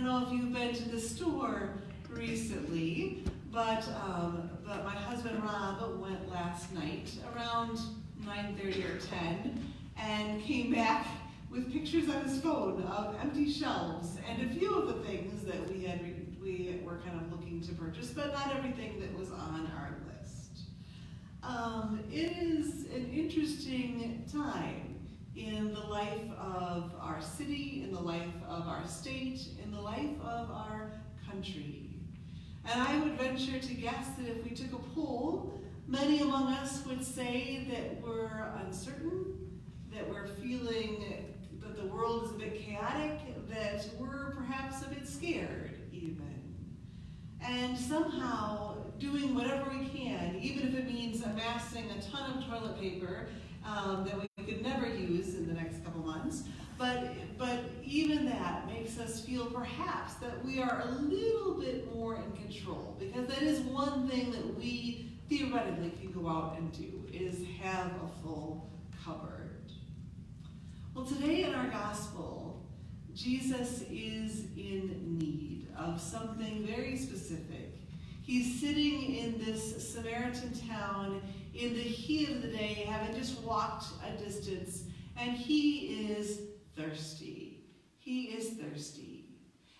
know if you've been to the store recently, but my husband Rob went last night around 9:30 or 10 and came back with pictures on his phone of empty shelves and a few of the things that we were kind of looking to purchase, but not everything that was on our list. It is an interesting time in the life of our city, in the life of our state, in the life of our country. And I would venture to guess that if we took a poll, many among us would say that we're uncertain, that we're feeling that the world is a bit chaotic, that we're perhaps a bit scared even. And somehow doing whatever we can, even if it means amassing a ton of toilet paper that we could never use in the next couple months, but even that makes us feel perhaps that we are a little bit more in control, because that is one thing that we theoretically can go out and do, is have a full cupboard. Well, today in our gospel, Jesus is in need of something very specific. He's sitting in this Samaritan town in the heat of the day, having just walked a distance, and he is thirsty. He is thirsty.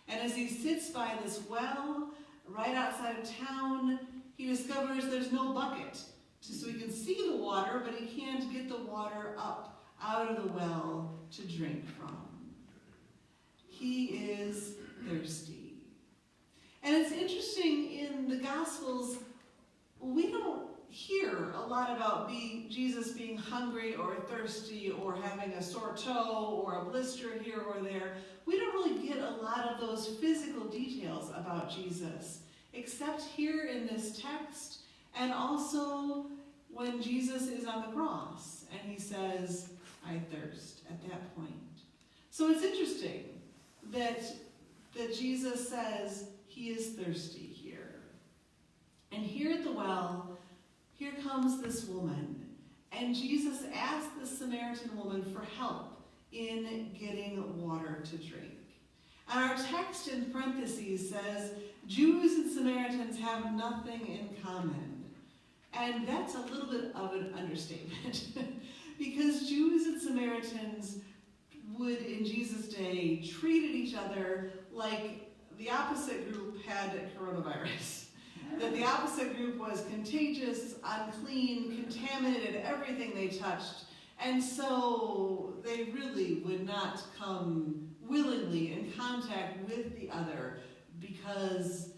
And as he sits by this well right outside of town, he discovers there's no bucket, so he can see the water, but he can't get the water up out of the well to drink from. He is thirsty. And it's interesting, in the Gospels, we don't hear a lot about Jesus being hungry or thirsty or having a sore toe or a blister here or there. We don't really get a lot of those physical details about Jesus, except here in this text, and also when Jesus is on the cross and he says, "I thirst," at that point. So it's interesting that Jesus says he is thirsty here. And here at the well, here comes this woman, and Jesus asks the Samaritan woman for help in getting water to drink. And our text in parentheses says, Jews and Samaritans have nothing in common. And that's a little bit of an understatement, because Jews and Samaritans would, in Jesus' day, treated each other like the opposite group had coronavirus. That the opposite group was contagious, unclean, contaminated everything they touched, and so they really would not come willingly in contact with the other, because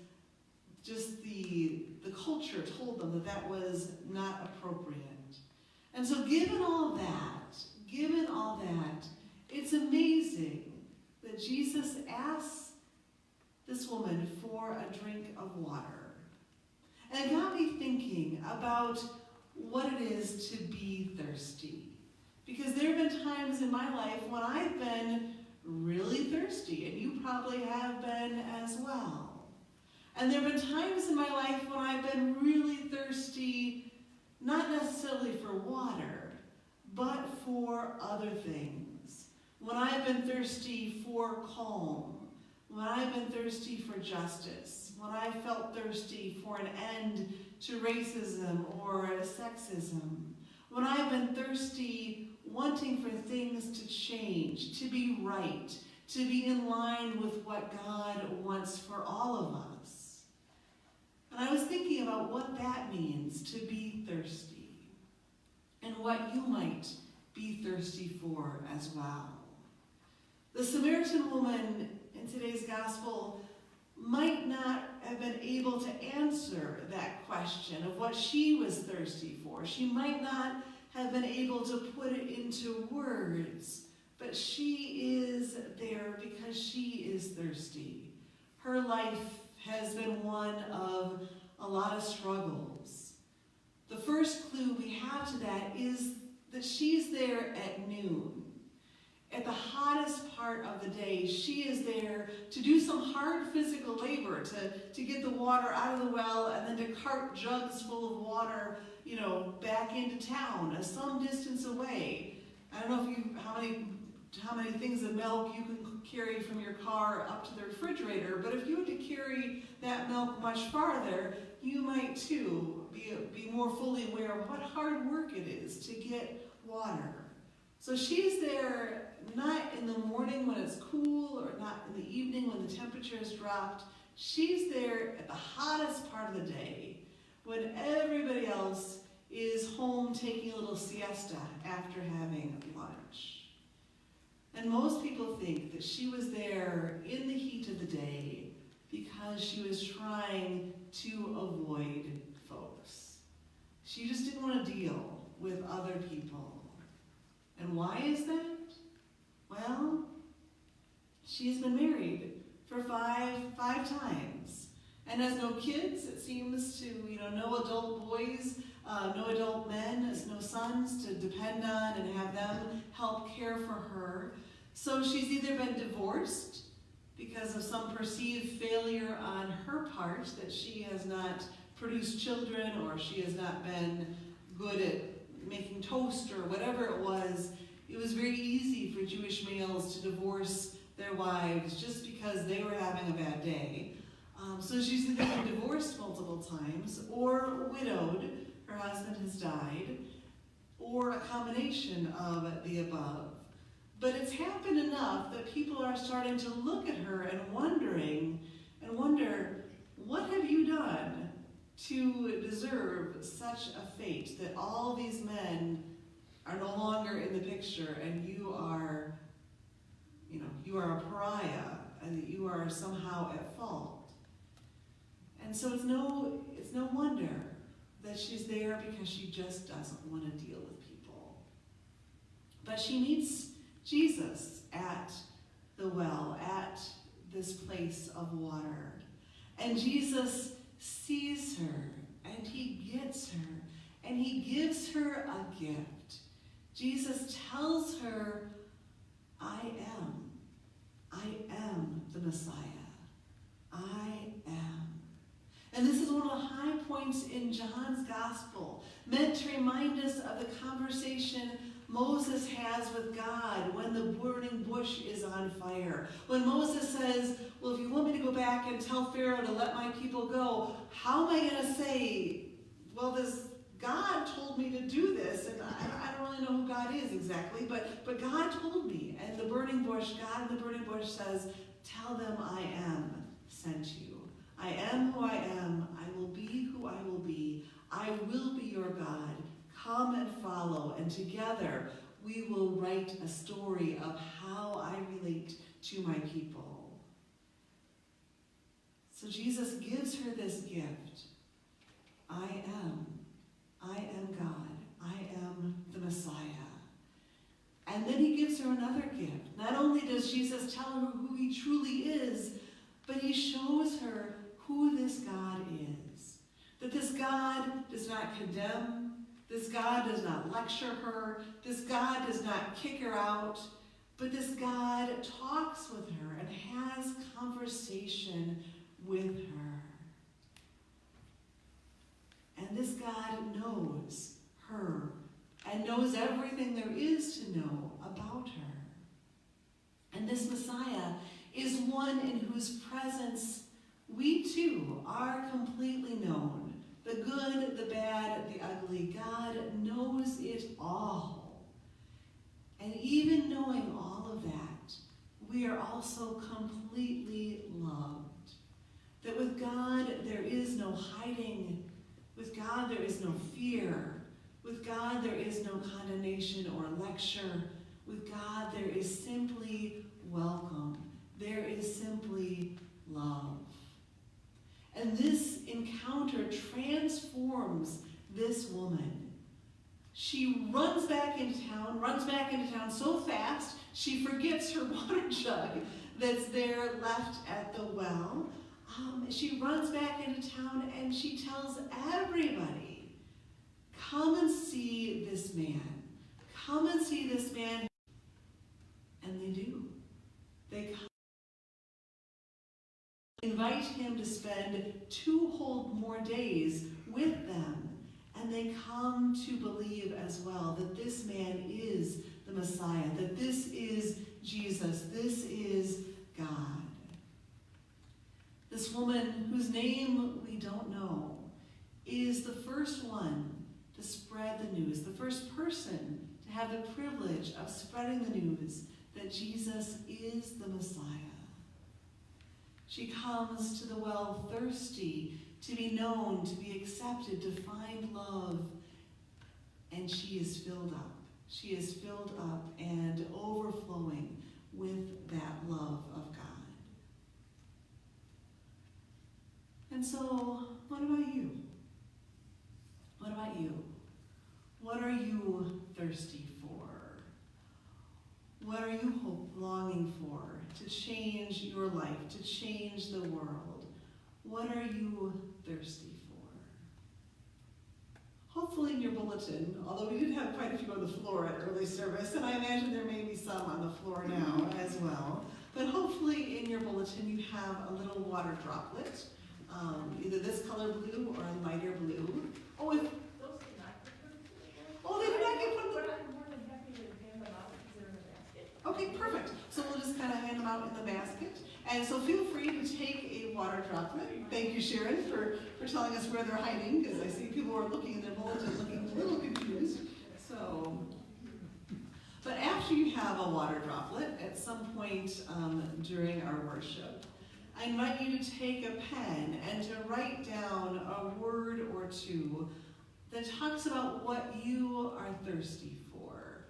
just the culture told them that was not appropriate. And so given all that, it's amazing that Jesus asks this woman for a drink of water. And it got me thinking about what it is to be thirsty. Because there have been times in my life when I've been really thirsty, and you probably have been as well. And there have been times in my life when I've been really thirsty, not necessarily for water, but for other things. When I've been thirsty for calm, when I've been thirsty for justice, when I felt thirsty for an end to racism or sexism, when I've been thirsty wanting for things to change, to be right, to be in line with what God wants for all of us. And I was thinking about what that means to be thirsty, and what you might be thirsty for as well. The Samaritan woman in today's gospel might not have been able to answer that question of what she was thirsty for. She might not have been able to put it into words, but she is there because she is thirsty. Her life has been one of a lot of struggles. The first clue we have to that is that she's there at noon. At the hottest part of the day, she is there to do some hard physical labor, to get the water out of the well and then to cart jugs full of water, back into town, some distance away. I don't know how many how many things of milk you can carry from your car up to the refrigerator, but if you had to carry that milk much farther, you might too be more fully aware of what hard work it is to get water. So she's there not in the morning when it's cool, or not in the evening when the temperature has dropped. She's there at the hottest part of the day when everybody else is home taking a little siesta after having lunch. And most people think that she was there in the heat of the day because she was trying to avoid folks. She just didn't want to deal with other people. And why is that? Well, she's been married for five times and has no kids, it seems, to no adult boys, no adult men, has no sons to depend on and have them help care for her. So she's either been divorced because of some perceived failure on her part, that she has not produced children, or she has not been good at making toast, or whatever it was. It was very easy for Jewish males to divorce their wives just because they were having a bad day. So she's either been divorced multiple times, or widowed, her husband has died, or a combination of the above. But it's happened enough that people are starting to look at her and wonder, what have you done to deserve such a fate, that all these men are no longer in the picture and you are a pariah, and that you are somehow at fault. And so it's no wonder that she's there, because she just doesn't want to deal with people. But she meets Jesus at the well, at this place of water. And Jesus sees her, and he gets her, and he gives her a gift. Jesus tells her, I am the Messiah. I am. And this is one of the high points in John's gospel, meant to remind us of the conversation Moses has with God when the burning bush is on fire. When Moses says, well, if you want me to go back and tell Pharaoh to let my people go, how am I going to say, well, this God told me to do this, and I don't really know who God is exactly, but God told me. And the burning bush, God in the burning bush says, tell them I am sent you. I am who I am. I will be who I will be. I will be your God. Come and follow, and together we will write a story of how I relate to my people. So Jesus gives her this gift. I am God. I am the Messiah. And then he gives her another gift. Not only does Jesus tell her who he truly is, but he shows her who this God is. That this God does not condemn. This God does not lecture her. This God does not kick her out. But this God talks with her and has conversation with her. And this God knows her and knows everything there is to know about her. And this Messiah is one in whose presence we too are completely known. The good, the bad, the ugly. God knows it all. And even knowing all of that, we are also completely loved. That with God there is no hiding. With God there is no fear. With God there is no condemnation or lecture. With God there is simply welcome. There is simply love. And this encounter transforms this woman. She runs back into town so fast, she forgets her water jug that's there left at the well. She runs back into town and she tells everybody, come and see this man. Come and see this man. And they do. They come. Invite him to spend 2 whole more days with them. And they come to believe as well that this man is the Messiah, that this is have the privilege of spreading the news that Jesus is the Messiah. She comes to the well thirsty, to be known, to be accepted, to find love, and she is filled up. She is filled up and overflowing with that love of God. And so, what about you? What about you? What are you thirsty for? What are you longing for to change your life, to change the world? What are you thirsty for? Hopefully in your bulletin, although we did have quite a few on the floor at early service, and I imagine there may be some on the floor now as well, but hopefully in your bulletin you have a little water droplet, either this color blue or a lighter blue. Oh, if they did not get put in the... But I'm more than happy to hand them out because they're in the basket. Okay, perfect. So we'll just kind of hand them out in the basket. And so feel free to take a water droplet. Thank you, Sharon, for telling us where they're hiding, because I see people are looking in their bulletin looking a little confused. So, but after you have a water droplet, at some point during our worship, I invite you to take a pen and to write down a word or two that talks about what you are thirsty for,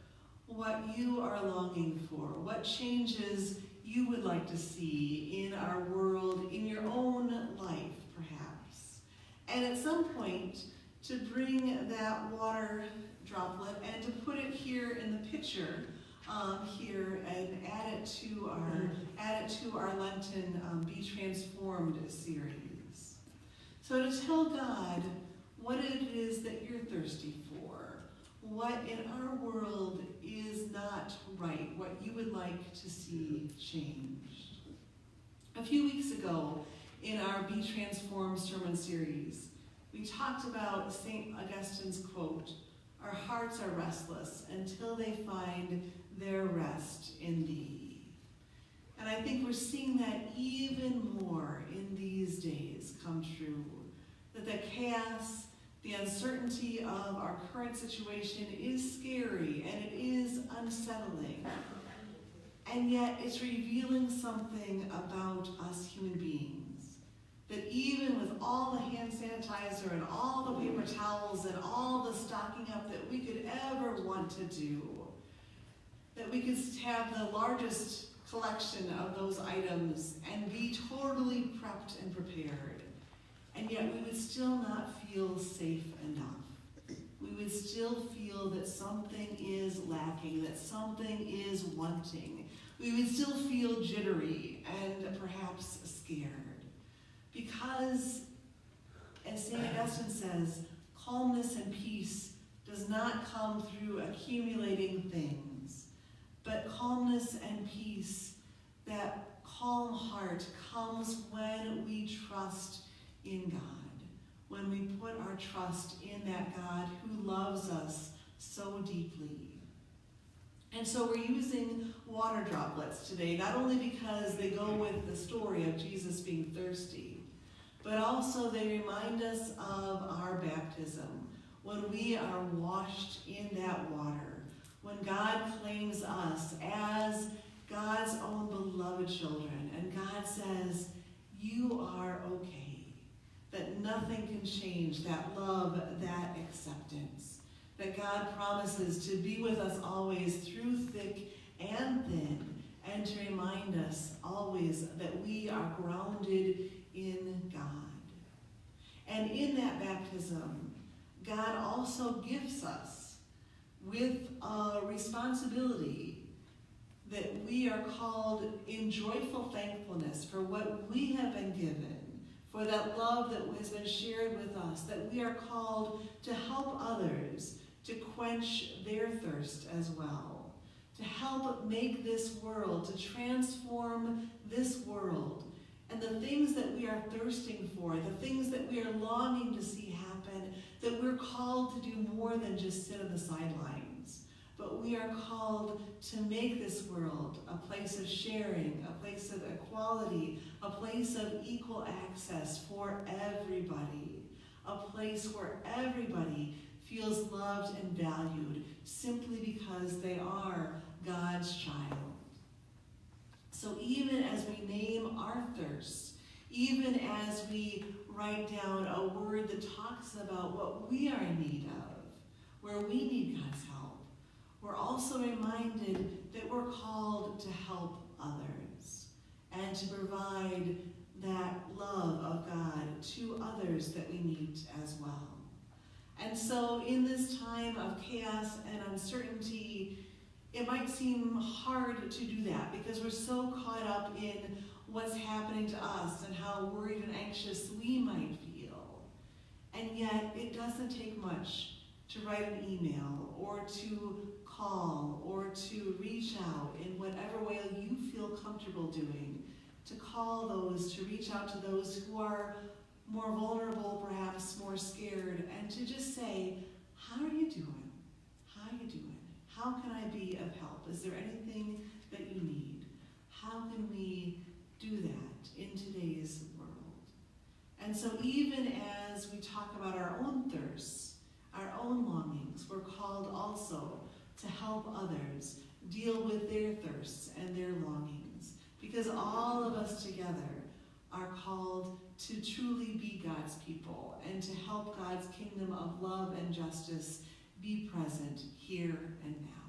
what you are longing for, what changes you would like to see in our world, in your own life, perhaps. And at some point, to bring that water droplet and to put it here in the pitcher here and add it to our Lenten Be Transformed series. So to tell God what it is that you're thirsty for, what in our world is not right, what you would like to see changed. A few weeks ago, in our Be Transformed sermon series, we talked about St. Augustine's quote, "Our hearts are restless until they find their rest in thee." And I think we're seeing that even more in these days come true, that the chaos, the uncertainty of our current situation is scary and it is unsettling. And yet it's revealing something about us human beings. That even with all the hand sanitizer and all the paper towels and all the stocking up that we could ever want to do, that we could have the largest collection of those items and be totally prepped and prepared. And yet we would still not feel safe enough. We would still feel that something is lacking, that something is wanting. We would still feel jittery and perhaps scared. Because, as St. Augustine says, calmness and peace does not come through accumulating things, but calmness and peace, that calm heart, comes when we trust in God, when we put our trust in that God who loves us so deeply. And so we're using water droplets today, not only because they go with the story of Jesus being thirsty, but also they remind us of our baptism, when we are washed in that water, when God claims us as God's own beloved children, and God says, you are okay, that nothing can change that love, that acceptance, that God promises to be with us always through thick and thin, and to remind us always that we are grounded in God. And in that baptism, God also gifts us with a responsibility that we are called in joyful thankfulness for what we have been given, for that love that has been shared with us, that we are called to help others to quench their thirst as well, to help make this world, to transform this world. And the things that we are thirsting for, the things that we are longing to see happen, that we're called to do more than just sit on the sidelines. But we are called to make this world a place of sharing, a place of equality, a place of equal access for everybody, a place where everybody feels loved and valued simply because they are God's child. So even as we name our thirsts, even as we write down a word that talks about what we are in need of, where we need God's help, we're also reminded that we're called to help others and to provide that love of God to others that we need as well. And so in this time of chaos and uncertainty, it might seem hard to do that because we're so caught up in what's happening to us and how worried and anxious we might feel. And yet it doesn't take much to write an email or to call or to reach out in whatever way you feel comfortable doing, to call those, to reach out to those who are more vulnerable, perhaps more scared, and to just say, how are you doing? How are you doing? How can I be of help? Is there anything that you need? How can we do that in today's world? And so even as we talk about our own thirsts, our own longings, we're called also to help others deal with their thirsts and their longings, because all of us together are called to truly be God's people and to help God's kingdom of love and justice be present here and now.